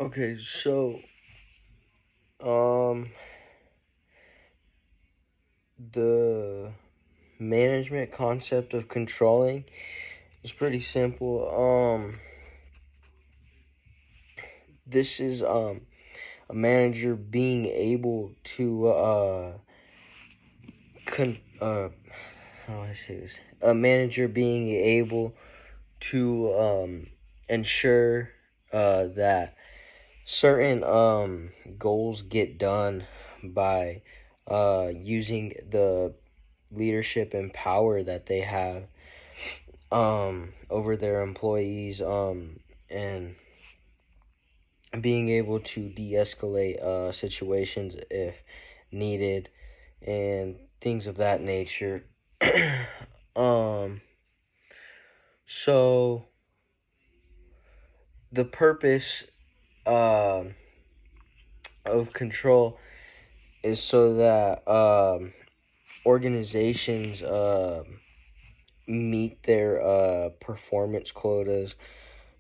Okay, so um the management concept of controlling is pretty simple. This is a manager being able to con how do I say this? A manager being able to ensure that certain goals get done by using the leadership and power that they have over their employees, and being able to de-escalate situations if needed, and things of that nature. um so the purpose um of control is so that organizations meet their performance quotas.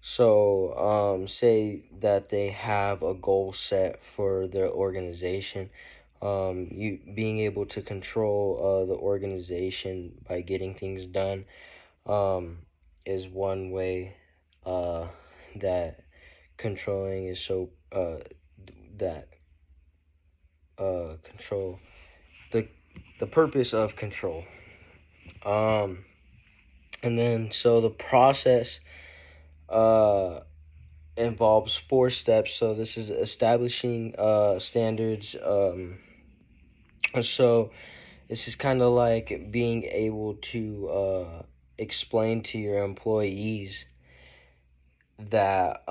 So, say that they have a goal set for their organization. You being able to control the organization by getting things done um, is one way that controlling is so that control the purpose of control. Um, and then so the process uh involves four steps. So this is establishing standards. So this is kind of like being able to explain to your employees that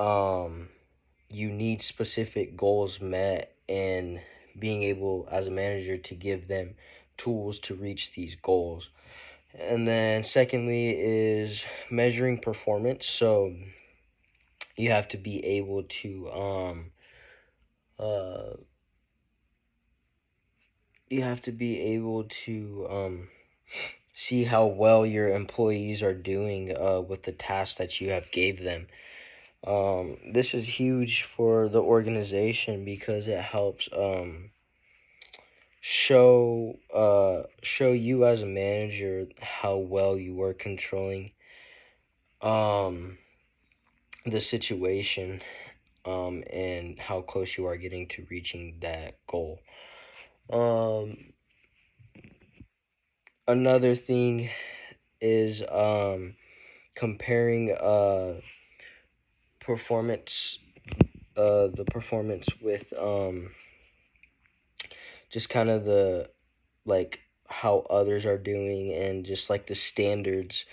you need specific goals met, and being able as a manager to give them tools to reach these goals. And then secondly is measuring performance. So you have to be able to uh see how well your employees are doing with the tasks that you have gave them. This is huge for the organization because it helps show you as a manager how well you are controlling um the situation, and how close you are getting to reaching that goal. Um, Another thing is comparing performance the performance with just kind of the like how others are doing, and just like the standards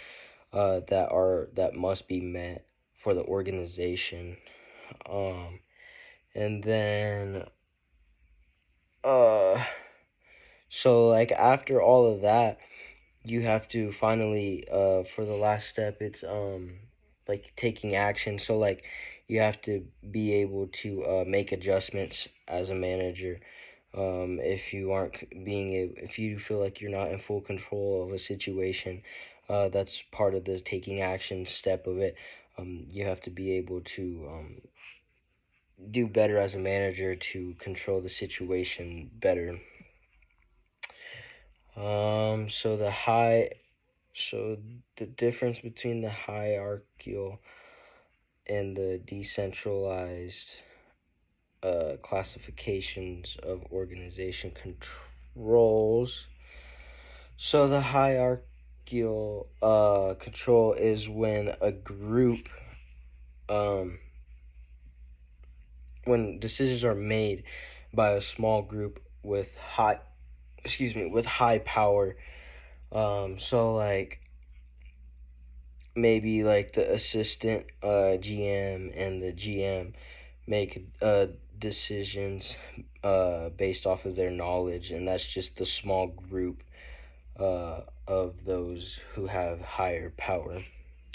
that must be met for the organization. And then uh so like after all of that, you have to finally for the last step, it's like taking action. So like you have to be able to make adjustments as a manager. If you aren't if you feel like you're not in full control of a situation, that's part of the taking action step of it. You have to be able to do better as a manager to control the situation better. So so the difference between the hierarchical and the decentralized classifications of organization controls. So the hierarchical control is when a group, um, when decisions are made by a small group with with high power. So like maybe like the assistant GM and the GM make decisions based off of their knowledge, and that's just the small group of those who have higher power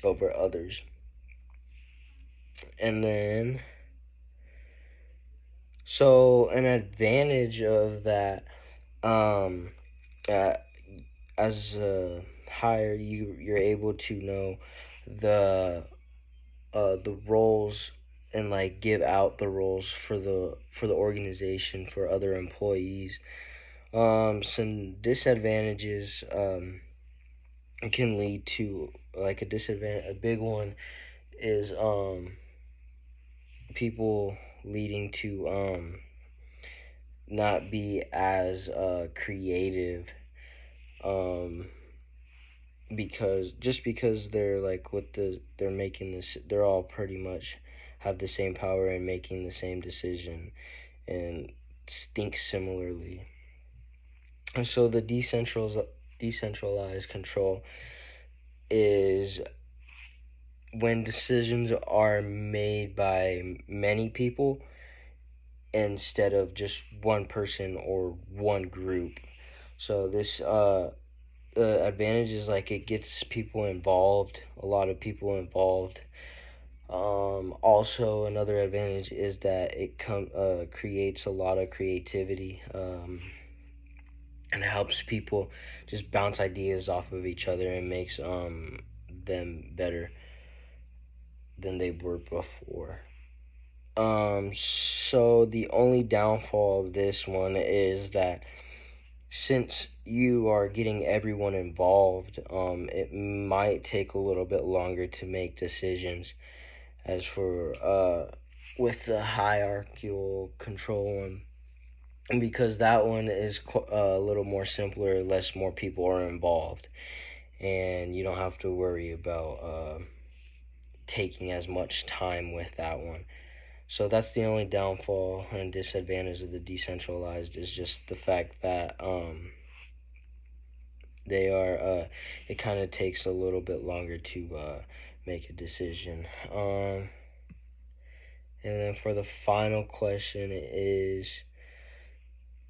over others. And then, so an advantage of that, um, uh, as a higher, you're able to know the roles and like give out the roles for the organization for other employees. Some disadvantages can lead to like a disadvantage. A big one is people leading to not be as creative, um because they're like they're making this, they're all pretty much have the same power and making the same decision and think similarly. And so the decentralized control is when decisions are made by many people instead of just one person or one group. So this the advantage is like it gets people involved, a lot of people involved. Also another advantage is that it creates a lot of creativity, and it helps people just bounce ideas off of each other and makes them better than they were before. So the only downfall of this one is that since you are getting everyone involved, it might take a little bit longer to make decisions. As for with the hierarchical control one, and because that one is a little more simpler, less more people are involved, and you don't have to worry about taking as much time with that one. So that's the only downfall and disadvantage of the decentralized, is just the fact that they are it kind of takes a little bit longer to make a decision. And then for the final question is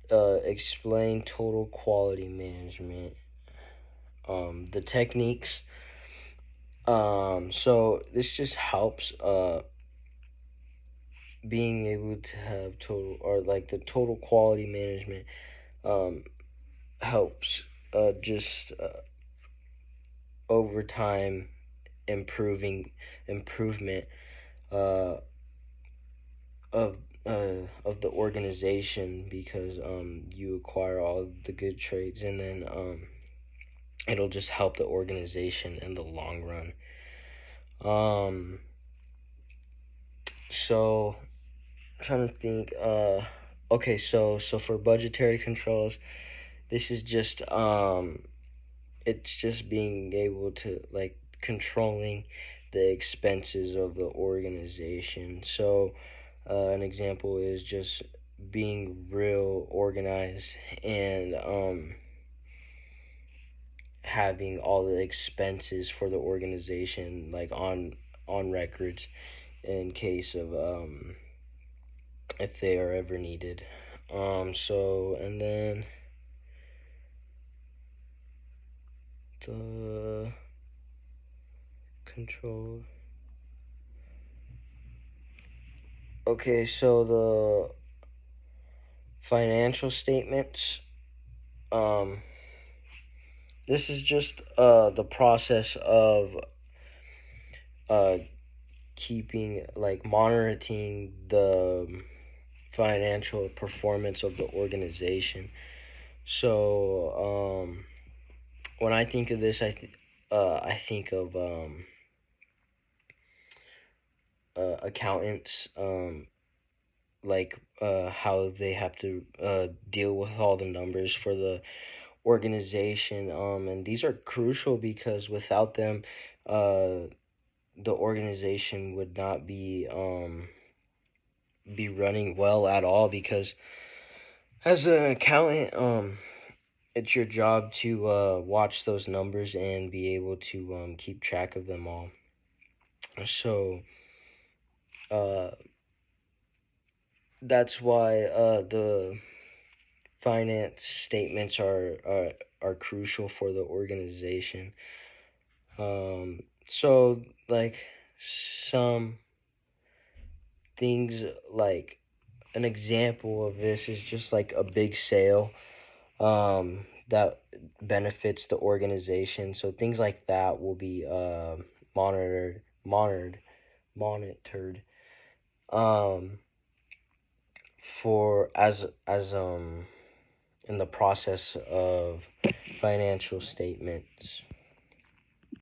explain total quality management. The techniques. So this just helps being able to have total, or like the total quality management helps just over time improvement uh of of the organization, because you acquire all the good traits, and then it'll just help the organization in the long run. So I'm trying to think. Okay, so for budgetary controls, this is just it's just being able to like controlling the expenses of the organization. So an example is just being real organized and having all the expenses for the organization like on records in case of if they are ever needed. So and then the control. Okay, so the financial statements. This is just the process of uh keeping like monitoring the financial performance of the organization. So when I think of this, I think of accountants, like how they have to deal with all the numbers for the organization, and these are crucial because without them, the organization would not be running well at all, because as an accountant, it's your job to watch those numbers and be able to keep track of them all. So uh, that's why the finance statements are crucial for the organization. So like some things, like an example of this is just like a big sale that benefits the organization. So things like that will be monitored monitored. um for as in the process of financial statements.